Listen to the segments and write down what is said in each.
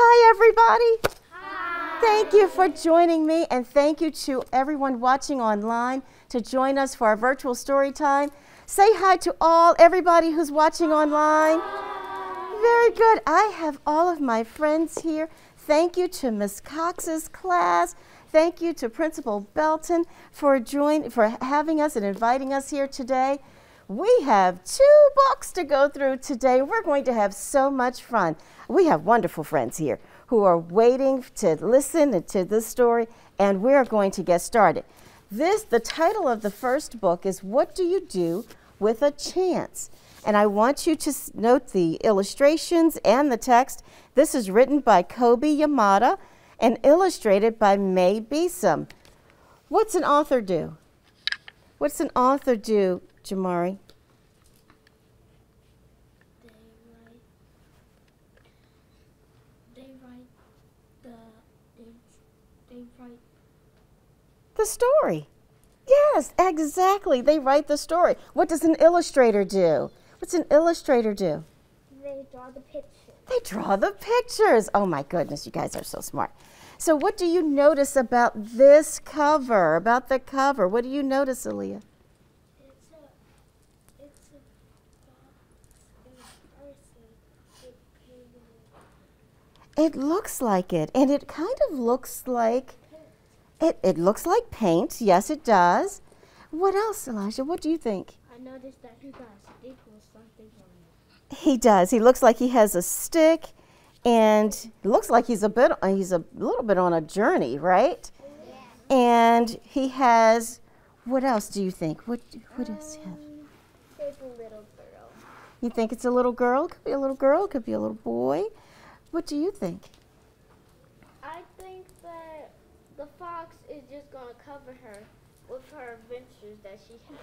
Hi, everybody. Hi. Thank you for joining me, and thank you to everyone watching online to join us for our virtual story time. Say hi to everybody who's watching online. Hi. Very good. I have all of my friends here. Thank you to Miss Cox's class. Thank you to Principal Belton for having us and inviting us here today. We have 2 books to go through today. We're going to have so much fun. We have wonderful friends here who are waiting to listen to this story, and we're going to get started. The title of the first book is What Do You Do with a Chance? And I want you to note the illustrations and the text. This is written by Kobi Yamada and illustrated by Mae Besom. What's an author do? What's an author do, Jamari? They write the story. Yes, exactly. They write the story. What does an illustrator do? What's an illustrator do? They draw the pictures. They draw the pictures. Oh my goodness, you guys are so smart. So what do you notice about this cover, about the cover? What do you notice, Aaliyah? It's a It looks like it, and it kind of looks like it looks like paint. Yes, it does. What else, Elijah? What do you think? I noticed that he got a stick or something on it. He does. He looks like he has a stick, and it looks like he's a little bit on a journey, right? Yeah. And he has, what else do you think? What does he have? It's a little girl. You think it's a little girl? Could be a little girl, could be a little boy. What do you think? I think that the fox is just going to cover her with her adventures that she has.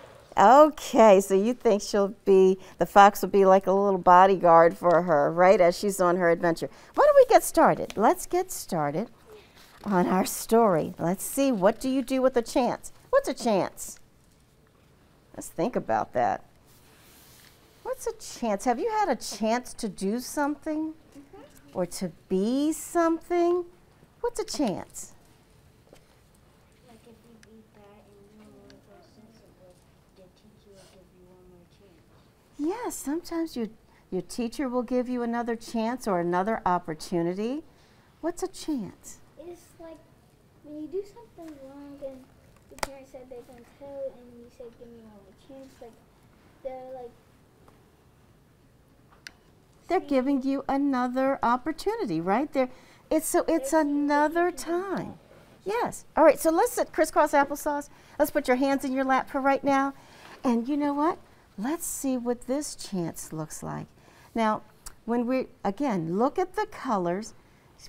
Okay, so you think the fox will be like a little bodyguard for her, right, as she's on her adventure. Why don't we get started? Let's get started on our story. Let's see, what do you do with a chance? What's a chance? Let's think about that. What's a chance? Have you had a chance to do something? Or to be something? What's a chance? Like if you beat that and you don't want to go sensible, the teacher will give you one more chance. Yes, sometimes your teacher will give you another chance or another opportunity. What's a chance? It's like when you do something wrong and your parents said they're going to tell and you say give me one more chance, like they're giving you another opportunity, right? It's another time. Yes. All right, so let's sit crisscross applesauce. Let's put your hands in your lap for right now. And you know what? Let's see what this chance looks like. Now, when again, look at the colors.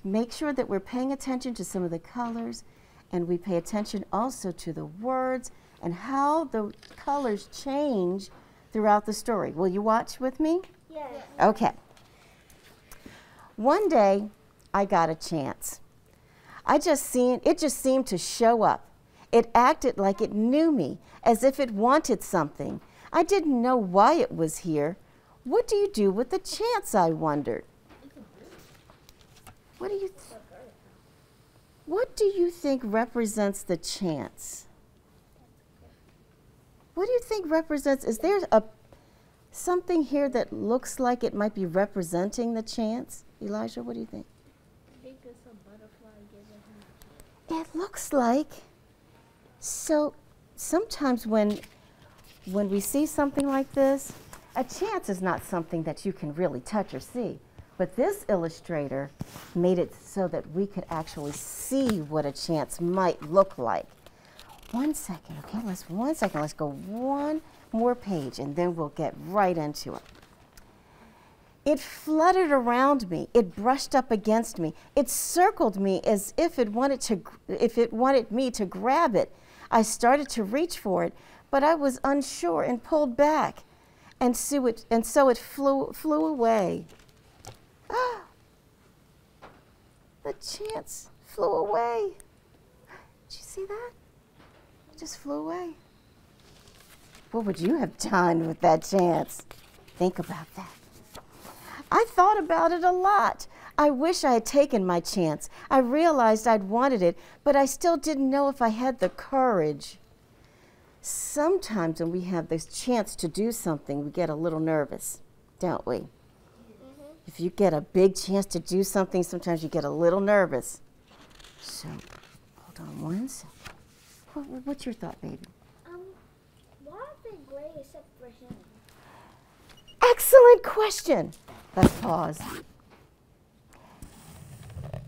Make sure that we're paying attention to some of the colors, and we pay attention also to the words and how the colors change throughout the story. Will you watch with me? Yes. Okay. One day, I got a chance. It just seemed to show up. It acted like it knew me, as if it wanted something. I didn't know why it was here. What do you do with the chance, I wondered. What do you think represents the chance? What do you think represents, is there something here that looks like it might be representing the chance? Elijah, what do you think? I think it's a butterfly giving him. It looks like, so sometimes when we see something like this, a chance is not something that you can really touch or see. But this illustrator made it so that we could actually see what a chance might look like. 1 second, okay, let's go one more page and then we'll get right into it. It fluttered around me. It brushed up against me. It circled me as if it wanted me to grab it. I started to reach for it, but I was unsure and pulled back. And so it flew away. Ah! The chance flew away. Did you see that? It just flew away. What would you have done with that chance? Think about that. I thought about it a lot. I wish I had taken my chance. I realized I'd wanted it, but I still didn't know if I had the courage. Sometimes when we have this chance to do something, we get a little nervous, don't we? Mm-hmm. If you get a big chance to do something, sometimes you get a little nervous. So, hold on one second. What's your thought, baby? Why are they gray except for him? Excellent question. Let's pause.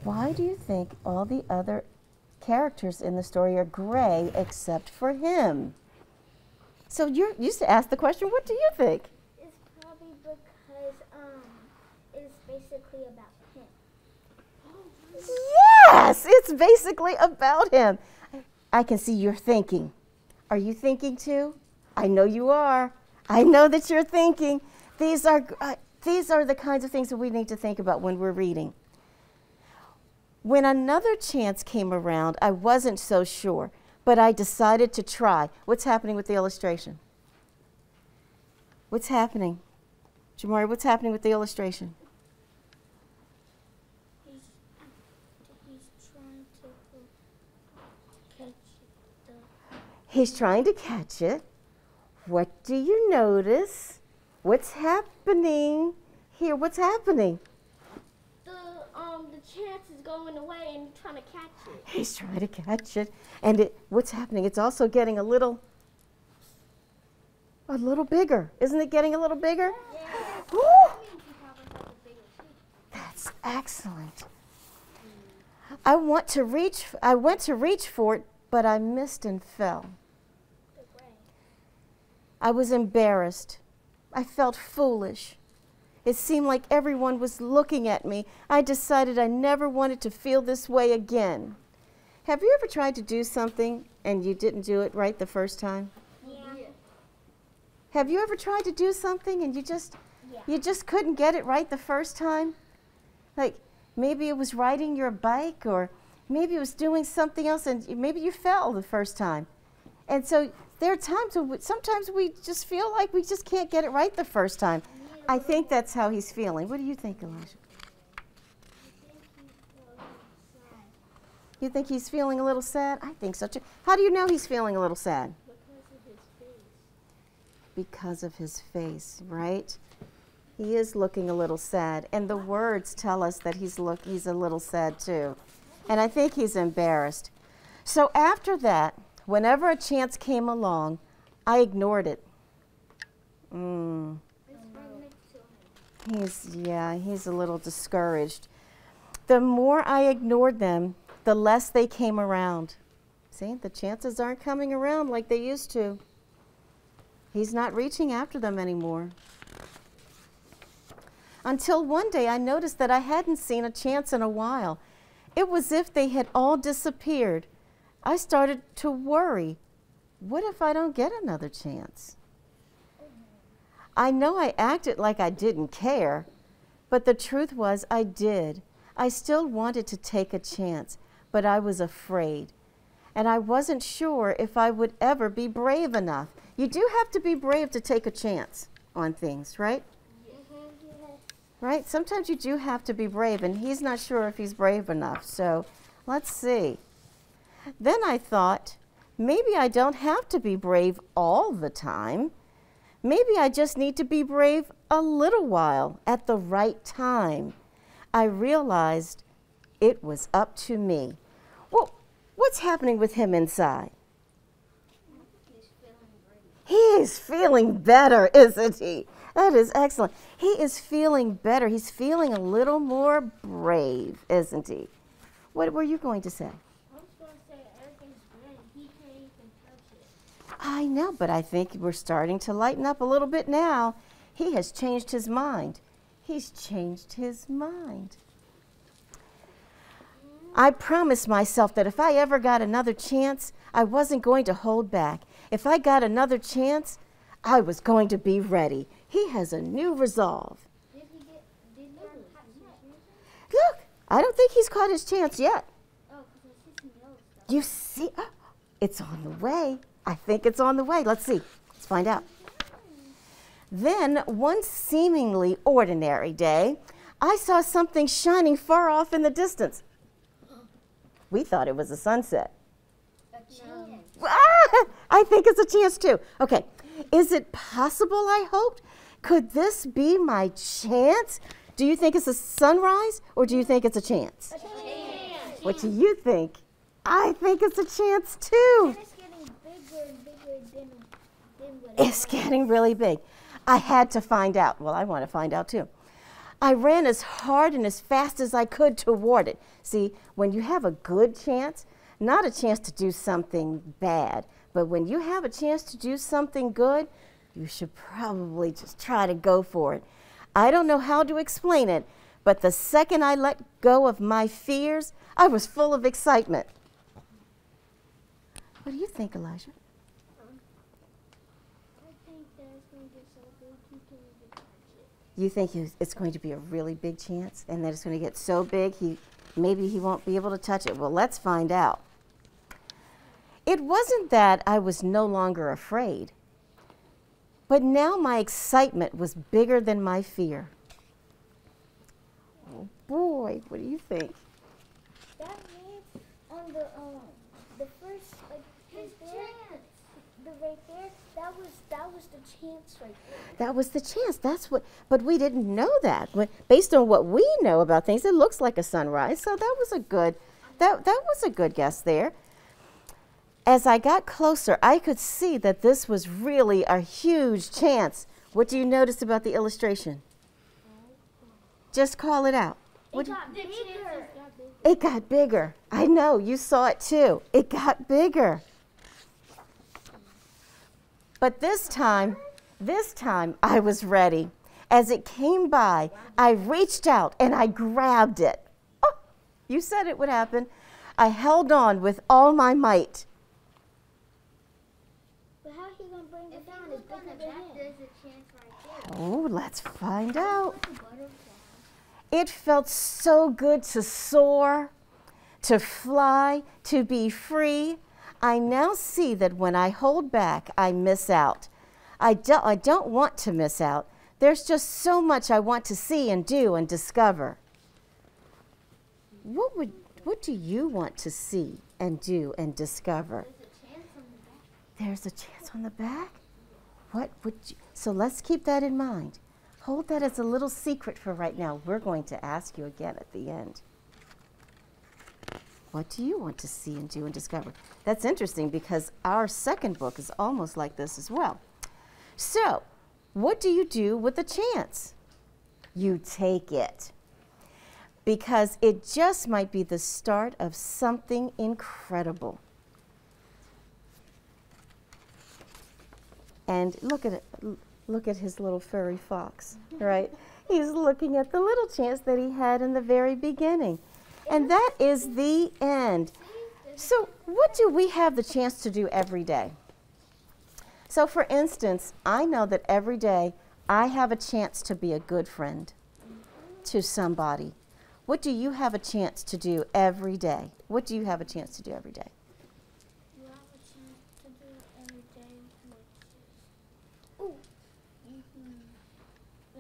Why do you think all the other characters in the story are gray except for him? So you used to ask the question, what do you think? It's probably because it's basically about him. Yes, it's basically about him. I can see you're thinking. Are you thinking too? I know you are. I know that you're thinking. These are the kinds of things that we need to think about when we're reading. When another chance came around, I wasn't so sure, but I decided to try. What's happening with the illustration? What's happening? Jamari, what's happening with the illustration? He's trying to catch it. What do you notice? What's happening here? What's happening? The chance is going away and trying to catch it. He's trying to catch it. And what's happening? It's also getting a little bigger. Isn't it getting a little bigger? Yeah. Woo! That's excellent. I went to reach for it, but I missed and fell. I was embarrassed. I felt foolish. It seemed like everyone was looking at me. I decided I never wanted to feel this way again. Have you ever tried to do something and you didn't do it right the first time? Yeah. Have you ever tried to do something and you just couldn't get it right the first time? Like maybe it was riding your bike, or maybe it was doing something else and maybe you fell the first time. And so there are times when sometimes we just feel like we just can't get it right the first time. I think that's how he's feeling. What do you think, Elijah? You think he's feeling a little sad? I think so too. How do you know he's feeling a little sad? Because of his face. Because of his face, right? He is looking a little sad, and the words tell us that he's a little sad too. And I think he's embarrassed. So after that, whenever a chance came along, I ignored it. He's a little discouraged. The more I ignored them, the less they came around. See, the chances aren't coming around like they used to. He's not reaching after them anymore. Until one day I noticed that I hadn't seen a chance in a while. It was as if they had all disappeared. I started to worry. What if I don't get another chance? I know I acted like I didn't care, but the truth was I did. I still wanted to take a chance, but I was afraid. And I wasn't sure if I would ever be brave enough. You do have to be brave to take a chance on things, right? Right? Sometimes you do have to be brave, and he's not sure if he's brave enough. So let's see. Then I thought, maybe I don't have to be brave all the time. Maybe I just need to be brave a little while at the right time. I realized it was up to me. Well, what's happening with him inside? He is feeling better, isn't he? That is excellent. He is feeling better. He's feeling a little more brave, isn't he? What were you going to say? I was going to say everything's good. He can't even touch it. I know, but I think we're starting to lighten up a little bit now. He has changed his mind. He's changed his mind. I promised myself that if I ever got another chance, I wasn't going to hold back. If I got another chance, I was going to be ready. He has a new resolve. Did he catch it? Look, I don't think he's caught his chance yet. Oh, because I see some yellow stuff. You see? Oh, it's on the way. I think it's on the way. Let's see. Let's find out. Then, one seemingly ordinary day, I saw something shining far off in the distance. We thought it was a sunset. A chance. Ah, I think it's a chance too. Okay, is it possible, I hoped? Could this be my chance? Do you think it's a sunrise or do you think it's a chance? A chance. What do you think? I think it's a chance too. And it's getting bigger and bigger than what It's getting really big. I had to find out. Well, I want to find out too. I ran as hard and as fast as I could toward it. See, when you have a good chance, not a chance to do something bad, but when you have a chance to do something good, you should probably just try to go for it. I don't know how to explain it, but the second I let go of my fears, I was full of excitement. What do you think, Elijah? I think that it's going to get so big you can't even touch it. You think it's going to be a really big chance and that it's going to get so big maybe he won't be able to touch it? Well, let's find out. It wasn't that I was no longer afraid, but now my excitement was bigger than my fear. Oh boy, what do you think? That means on the first, like, right there, that was the chance right there. That was the chance. That's what, but we didn't know that. Based on what we know about things, it looks like a sunrise. So that was a good, that was a good guess there. As I got closer, I could see that this was really a huge chance. What do you notice about the illustration? Just call it out. It got bigger. It got bigger. I know, you saw it too. It got bigger. But this time I was ready. As it came by, I reached out and I grabbed it. Oh, you said it would happen. I held on with all my might. But how he gonna bring it down? It's bigger than him. There's a chance right there. Oh, let's find out. It felt so good to soar, to fly, to be free. I now see that when I hold back, I miss out. I don't want to miss out. There's just so much I want to see and do and discover. What do you want to see and do and discover? There's a chance on the back? What would you, so let's keep that in mind. Hold that as a little secret for right now. We're going to ask you again at the end. What do you want to see and do and discover? That's interesting because our second book is almost like this as well. So, what do you do with the chance? You take it. Because it just might be the start of something incredible. And look at it. Look at his little furry fox, right? He's looking at the little chance that he had in the very beginning. And that is the end. So what do we have the chance to do every day? So for instance, I know that every day I have a chance to be a good friend to somebody. What do you have a chance to do every day? What do you have a chance to do every day? You have a chance to do every day. Ooh. You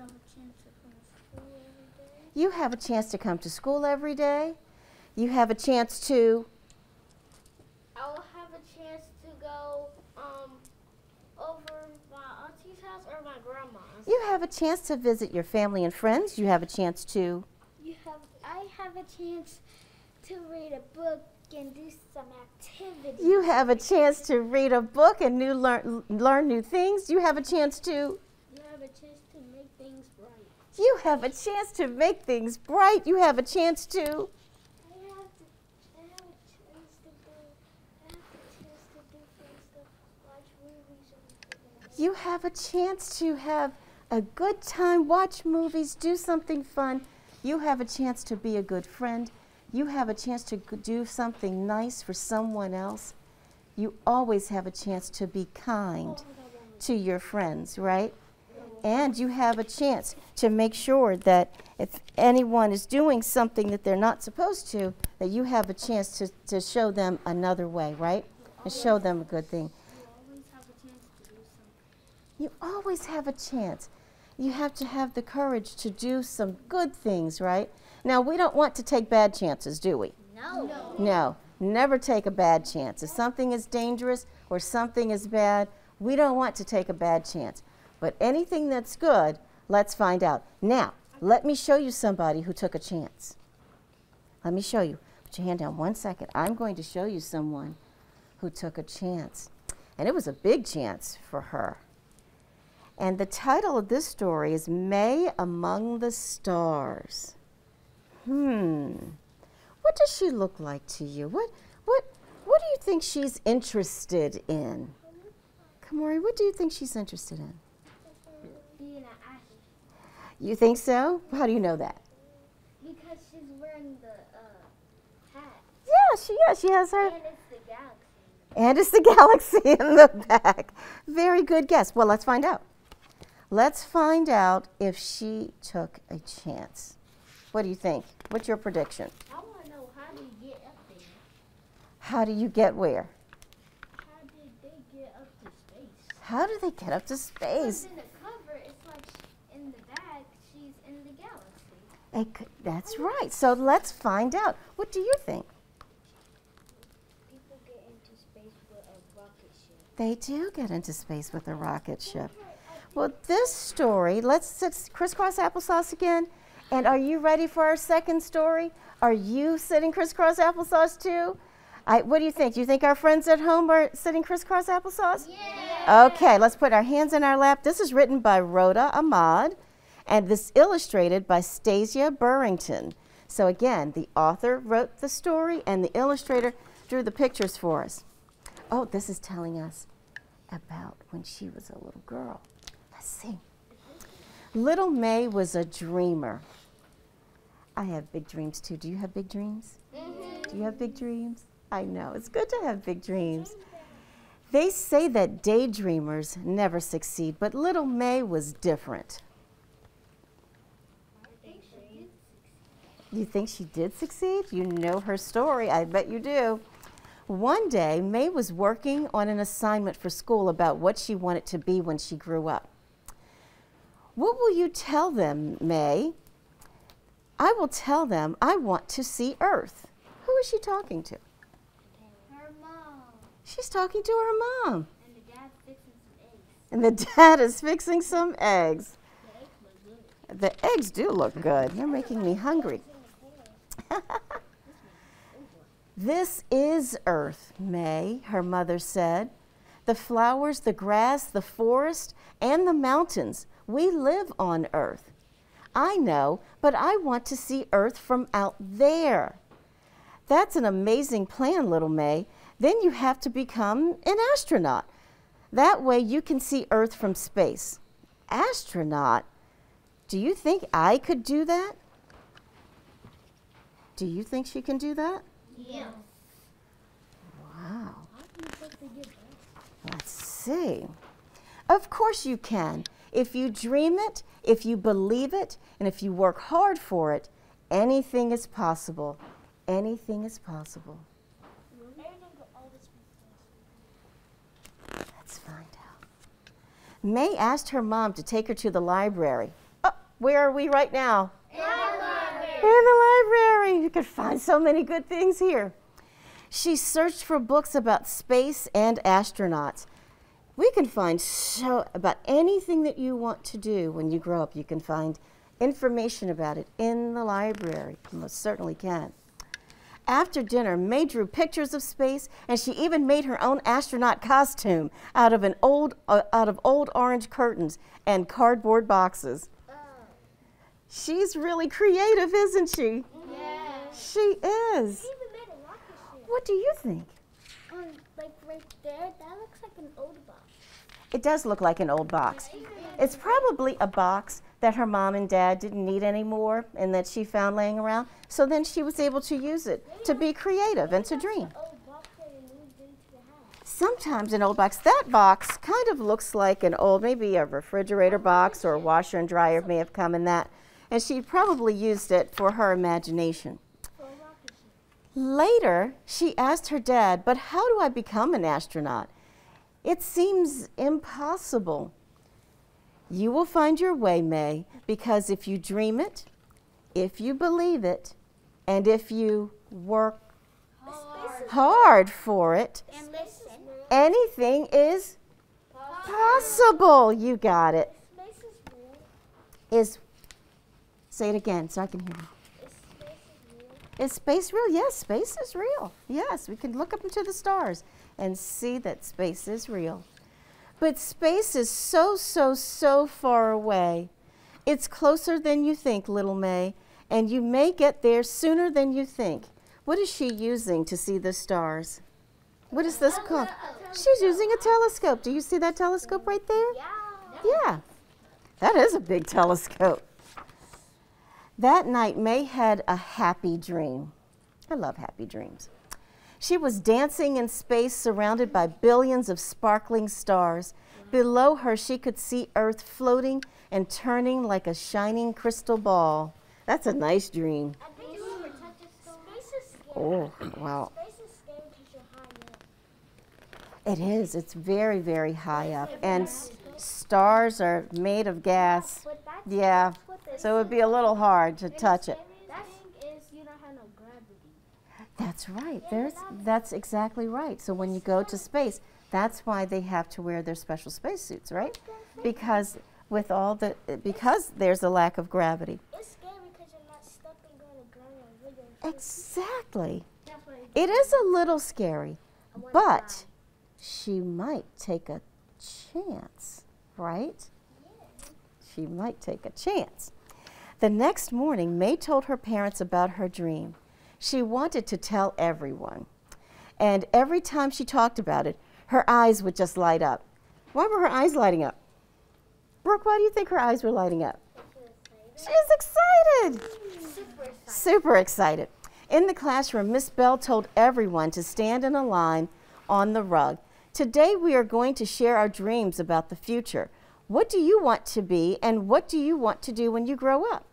have a chance to come to school every day. You have a chance to come to school every day. You have a chance to... I'll have a chance to go over my auntie's house or my grandma's. You have a chance to visit your family and friends. You have a chance to... I have a chance to read a book and do some activities. You have a chance to read a book and learn new things. You have a chance to... You have a chance to make things bright. You have a chance to make things bright. You have a chance to... I have a chance to do things, to watch movies. You have a chance to have a good time, watch movies, do something fun. You have a chance to be a good friend. You have a chance to do something nice for someone else. You always have a chance to be kind to your friends, right? And you have a chance to make sure that if anyone is doing something that they're not supposed to, that you have a chance to show them another way, right? And show them a good thing. You always have a chance to do something. You always have a chance. You have to have the courage to do some good things, right? Now, we don't want to take bad chances, do we? No. No, never take a bad chance. If something is dangerous or something is bad, we don't want to take a bad chance. But anything that's good, let's find out. Now, let me show you somebody who took a chance. Let me show you. Put your hand down 1 second. I'm going to show you someone who took a chance. And it was a big chance for her. And the title of this story is Mae Among the Stars. What does she look like to you? What do you think she's interested in? Kamori, what do you think she's interested in? Being an astronaut. You think so? How do you know that? Because she's wearing the hat. Yeah, she has her. And it's the galaxy. And it's the galaxy in the back. Very good guess. Well, let's find out. Let's find out if she took a chance. What do you think? What's your prediction? I want to know, how do you get up there? How do you get where? How did they get up to space? How do they get up to space? Because in the cover, it's like in the back, she's in the galaxy. That's right. So let's find out. What do you think? People get into space with a rocket ship. They do get into space with a rocket ship. Well, this story, let's crisscross applesauce again. And are you ready for our second story? Are you sitting crisscross applesauce too? What do you think? Do you think our friends at home are sitting crisscross applesauce? Yeah. Okay, let's put our hands in our lap. This is written by Roda, Ahmed, and this illustrated by Stasia, Burrington. So again, the author wrote the story and the illustrator drew the pictures for us. Oh, this is telling us about when she was a little girl. Let's see. Little Mae was a dreamer. I have big dreams too. Do you have big dreams? Do you have big dreams? I know. It's good to have big dreams. They say that daydreamers never succeed, but little Mae was different. You think she did succeed? You know her story. I bet you do. One day, Mae was working on an assignment for school about what she wanted to be when she grew up. What will you tell them, Mae? I will tell them I want to see Earth. Who is she talking to? Her mom. She's talking to her mom. And the dad's fixing some eggs. And the dad is fixing some eggs. The eggs look good. The eggs do look good. They're making me hungry. This is Earth, Mae, her mother said. The flowers, the grass, the forest, and the mountains. We live on Earth. I know, but I want to see Earth from out there. That's an amazing plan, little Mae. Then you have to become an astronaut. That way you can see Earth from space. Astronaut? Do you think I could do that? Do you think she can do that? Yeah. Wow. Let's see. Of course you can. If you dream it, if you believe it, and if you work hard for it, anything is possible. Anything is possible. Let's find out. Mae asked her mom to take her to the library. Oh, where are we right now? In the library. We're in the library. You could find so many good things here. She searched for books about space and astronauts. We can find about anything that you want to do when you grow up. You can find information about it in the library. You most certainly can. After dinner, Mae drew pictures of space, and she even made her own astronaut costume out of old orange curtains and cardboard boxes. She's really creative, isn't she? Yeah. She is. She even made a rocket ship. What do you think? Like right there, that looks like an old box. It does look like an old box. It's probably a box that her mom and dad didn't need anymore and that she found laying around. So then she was able to use it to be creative and to dream. Sometimes an old box. That box kind of looks like an old, maybe a refrigerator box or a washer and dryer may have come in that. And she probably used it for her imagination. Later, she asked her dad, but how do I become an astronaut? It seems impossible. You will find your way, Mae, because if you dream it, if you believe it, and if you work hard for it, And listen. anything is possible. You got it. Space is real. Say it again so I can hear you. Is space real? Is space real? Yes, space is real. Yes, we can look up into the stars and see that space is real. But space is so, so, so far away. It's closer than you think, little Mae, and you may get there sooner than you think. What is she using to see the stars? What is this called? She's using a telescope. Do you see that telescope right there? Yeah. Yeah, that is a big telescope. That night, Mae had a happy dream. I love happy dreams. She was dancing in space surrounded by billions of sparkling stars. Below her, she could see Earth floating and turning like a shining crystal ball. That's a nice dream. I think you ever touch a stone. Space is scary. Oh, wow. Space is scary because you're high up. It is. It's very, very high up. And stars are made of gas. But that's Yeah, what the so it would be a little hard to touch it. That thing is you don't have no gravity. That's right. That's exactly right. So when you go to space, that's why they have to wear their special spacesuits, right? Because because there's a lack of gravity. It's scary because you're not stepping on the ground and wiggling. Exactly. It is a little scary, but she might take a chance, right? She might take a chance. The next morning, Mae told her parents about her dream. She wanted to tell everyone. And every time she talked about it, her eyes would just light up. Why were her eyes lighting up? Brooke, why do you think her eyes were lighting up? She's excited. Super excited. Super excited. In the classroom, Miss Bell told everyone to stand in a line on the rug. Today we are going to share our dreams about the future. What do you want to be and what do you want to do when you grow up?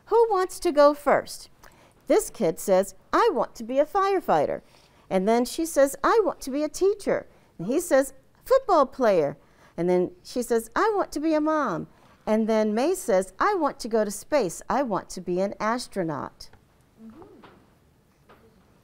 Who wants to go first? This kid says, I want to be a firefighter. And then she says, I want to be a teacher. And he says, football player. And then she says, I want to be a mom. And then Mae says, I want to go to space. I want to be an astronaut.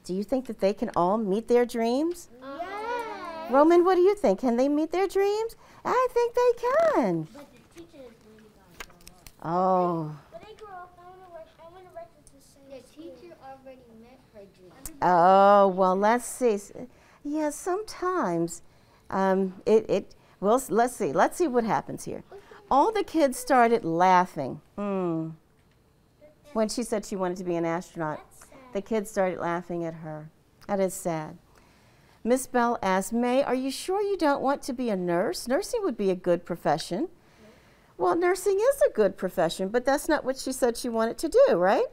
Do you think that they can all meet their dreams? Yeah. Roman, what do you think? Can they meet their dreams? I think they can. But the teacher is really going to grow up. Oh. When they grow up, I want to work with the same. The teacher already met her dream. Oh, well, let's see. Yeah, sometimes well, let's see. Let's see what happens here. All the kids started laughing. When she said she wanted to be an astronaut, the kids started laughing at her. That is sad. Miss Bell asked, Mae, are you sure you don't want to be a nurse? Nursing would be a good profession. Well, nursing is a good profession, but that's not what she said she wanted to do, right?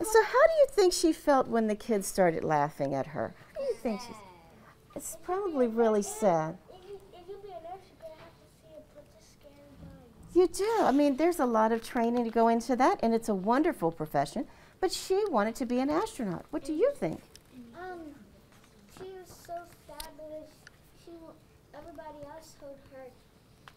So how do you think she felt when the kids started laughing at her? How do you think she's... It's probably really sad. If you be a nurse, you're going to have to see a bunch of scary guys. You do. I mean, there's a lot of training to go into that, and it's a wonderful profession. But she wanted to be an astronaut. What do you think? She was so fabulous. Everybody else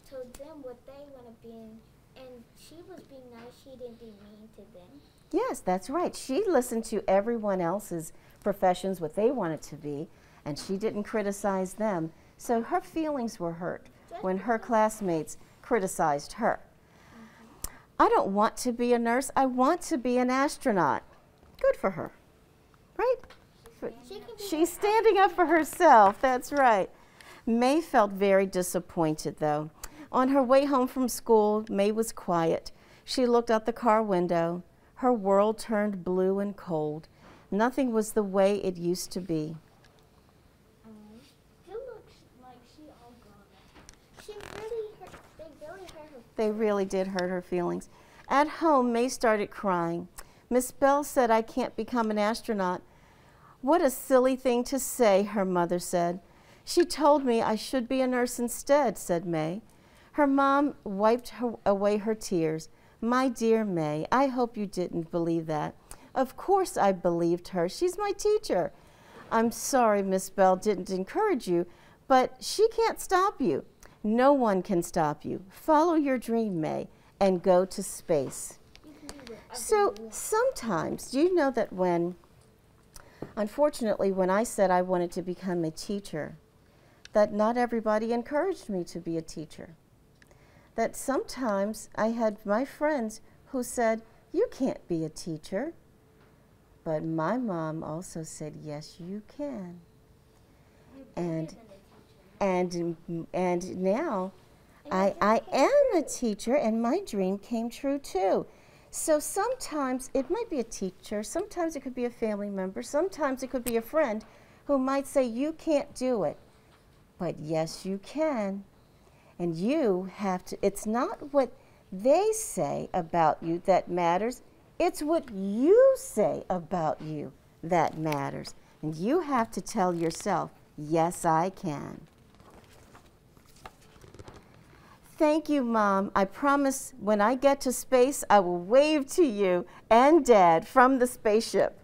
told them what they want to be in, and she was being nice. She didn't be mean to them. Yes, that's right. She listened to everyone else's professions, what they wanted to be, and she didn't criticize them. So her feelings were hurt when her classmates criticized her. I don't want to be a nurse. I want to be an astronaut. Good for her, right? She's standing up for herself. That's right. Mae felt very disappointed, though. On her way home from school, Mae was quiet. She looked out the car window. Her world turned blue and cold. Nothing was the way it used to be. She looks like she all grown up. They really hurt her. They really did hurt her feelings. At home, Mae started crying. Miss Bell said, I can't become an astronaut. What a silly thing to say, her mother said. She told me I should be a nurse instead, said Mae. Her mom wiped away her tears. My dear Mae, I hope you didn't believe that. Of course I believed her. She's my teacher. I'm sorry Miss Bell didn't encourage you, but she can't stop you. No one can stop you. Follow your dream, Mae, and go to space. So sometimes, do you know that unfortunately, when I said I wanted to become a teacher, that not everybody encouraged me to be a teacher. That sometimes I had my friends who said, you can't be a teacher. But my mom also said, yes, you can. And now I am a teacher, and my dream came true too. So sometimes it might be a teacher, sometimes it could be a family member, sometimes it could be a friend who might say, you can't do it. But yes, you can. And you have to, it's not what they say about you that matters, it's what you say about you that matters. And you have to tell yourself, yes, I can. Thank you, Mom. I promise when I get to space, I will wave to you and Dad from the spaceship.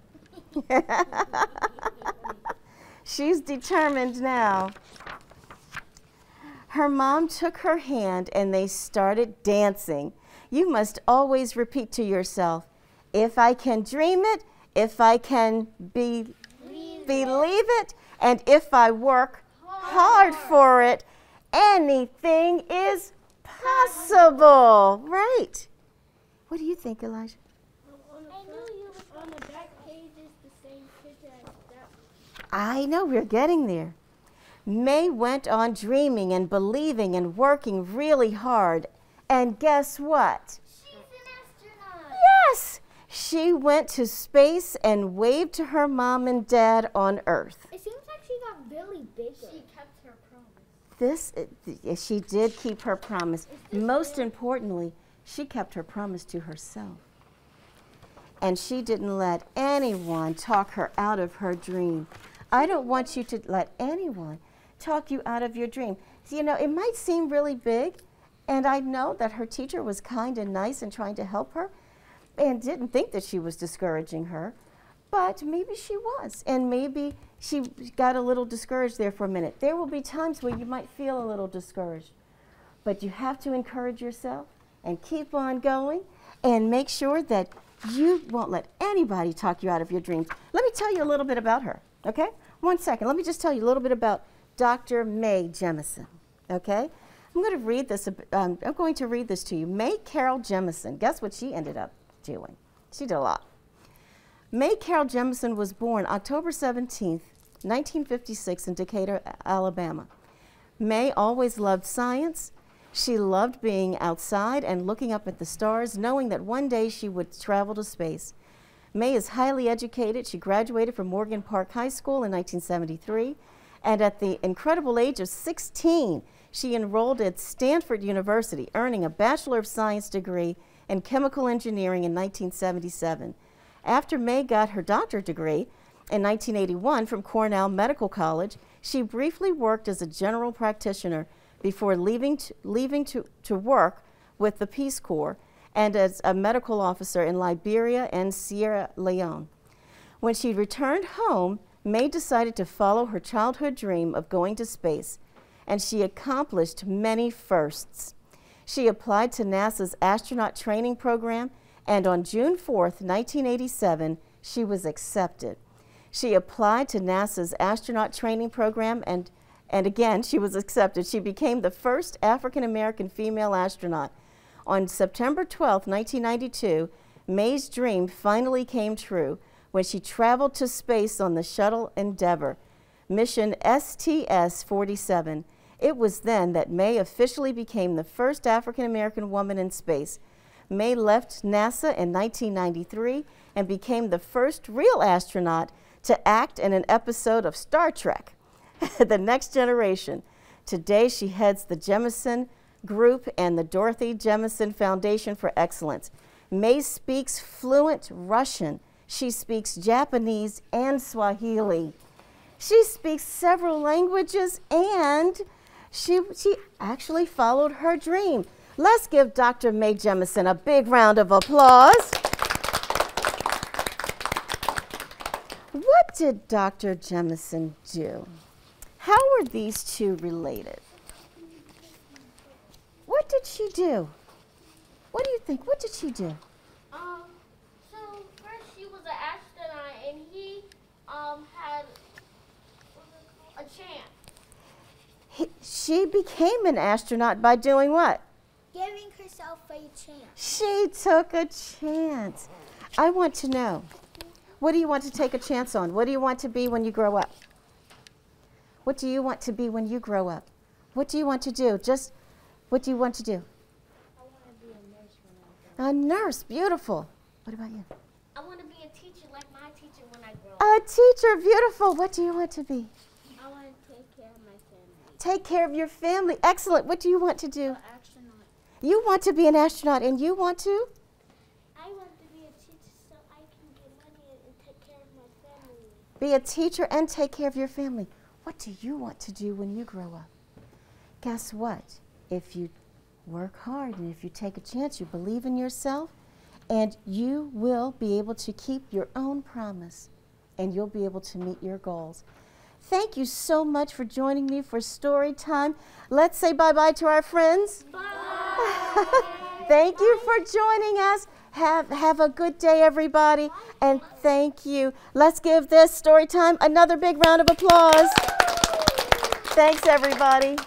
She's determined now. Her mom took her hand and they started dancing. You must always repeat to yourself, if I can dream it, if I can believe it, and if I work hard for it, anything is possible. Right. What do you think, Elijah? On the back page is the same picture as that. I know, we're getting there. Mae went on dreaming and believing and working really hard. And guess what? She's an astronaut. Yes! She went to space and waved to her mom and dad on Earth. It seems like she got really bigger. She kept her promise. She did keep her promise. Most importantly, she kept her promise to herself. And she didn't let anyone talk her out of her dream. I don't want you to let anyone talk you out of your dream. So, you know, it might seem really big, and I know that her teacher was kind and nice and trying to help her and didn't think that she was discouraging her, but maybe she was, and maybe she got a little discouraged there for a minute. There will be times where you might feel a little discouraged, but you have to encourage yourself and keep on going and make sure that you won't let anybody talk you out of your dreams. Let me tell you a little bit about her, okay? 1 second. Let me just tell you a little bit about Dr. Mae Besom, okay? I'm going to read this to you. Mae Carol Besom. Guess what she ended up doing? She did a lot. Mae Carol Besom was born October 17th, 1956 in Decatur, Alabama. Mae always loved science. She loved being outside and looking up at the stars, knowing that one day she would travel to space. Mae is highly educated. She graduated from Morgan Park High School in 1973, and at the incredible age of 16, she enrolled at Stanford University, earning a Bachelor of Science degree in chemical engineering in 1977. After Mae got her doctorate degree in 1981 from Cornell Medical College, she briefly worked as a general practitioner before leaving to work with the Peace Corps and as a medical officer in Liberia and Sierra Leone. When she returned home, Mae decided to follow her childhood dream of going to space, and she accomplished many firsts. She applied to NASA's astronaut training program, and on June 4th, 1987, she was accepted. She applied to NASA's astronaut training program, and again, she was accepted. She became the first African-American female astronaut. On September 12, 1992, Mae's dream finally came true when she traveled to space on the shuttle Endeavour, mission STS-47. It was then that Mae officially became the first African-American woman in space. Mae left NASA in 1993 and became the first real astronaut to act in an episode of Star Trek, The Next Generation. Today, she heads the Jemison Group and the Dorothy Jemison Foundation for Excellence. Mae speaks fluent Russian. She speaks Japanese and Swahili. She speaks several languages, and she actually followed her dream. Let's give Dr. Mae Besom a big round of applause. What did Dr. Besom do? How were these two related? did she do? What do you think? What did she do? So first she was an astronaut, and he had a chance. She became an astronaut by doing what? Giving herself a chance. She took a chance. I want to know, what do you want to take a chance on? What do you want to be when you grow up? What do you want to be when you grow up? What do you want to do? Just, what do you want to do? I want to be a nurse when I grow up. A nurse, beautiful. What about you? I want to be a teacher like my teacher when I grow up. A teacher, beautiful. What do you want to be? I want to take care of my family. Take care of your family. Excellent. What do you want to do? An astronaut. You want to be an astronaut, and you want to? I want to be a teacher so I can get money and take care of my family. Be a teacher and take care of your family. What do you want to do when you grow up? Guess what? If you work hard and if you take a chance, you believe in yourself, and you will be able to keep your own promise, and you'll be able to meet your goals. Thank you so much for joining me for story time. Let's say bye-bye to our friends. Bye. Thank you for joining us. Have a good day, everybody, and thank you. Let's give this story time another big round of applause. Thanks, everybody.